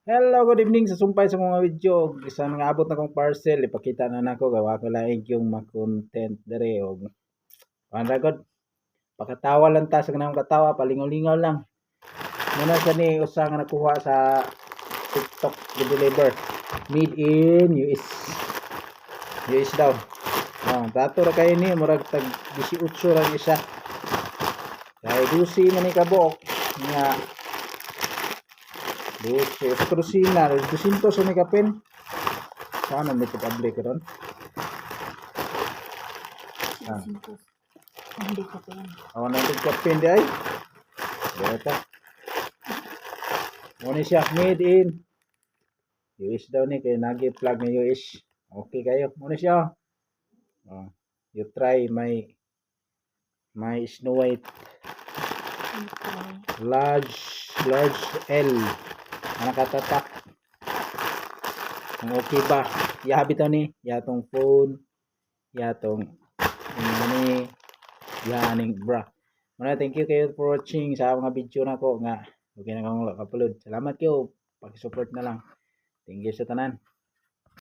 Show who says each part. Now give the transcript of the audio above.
Speaker 1: Hello, good evening sa sumpay sa mga video. Isang nga abot na kong parcel, ipakita na nako gawa ko lang yung ma-content dere og kuan god. Pakatawa lang ta sa kanang katawa, palingaw-lingaw lang. Muna sa ni usa nga nakuha sa TikTok deliver. Made in US. US daw. Tato ra kay ni murag tag 18 ra isa. Kay dusi man ni kabuok nga Dose, patrosina, 200 sa may kapin. Saan ang may public ron?
Speaker 2: Hindi ko pa yan.
Speaker 1: Ako na may kapin di ay. Dito. Muna siya, made in US daw ni, kaya nag-plug na US. Okay kayo. Muna siya. You try my Snow White. Large L. Nakatatak. Ang okay ba? Yahabit ni, yatong phone, yatong ini, yaning bra. Muna, thank you kayo for watching sa mga video na ko nga. Okay na kong upload. Salamat kayo. Pag-support na lang. Thank you sa tanan.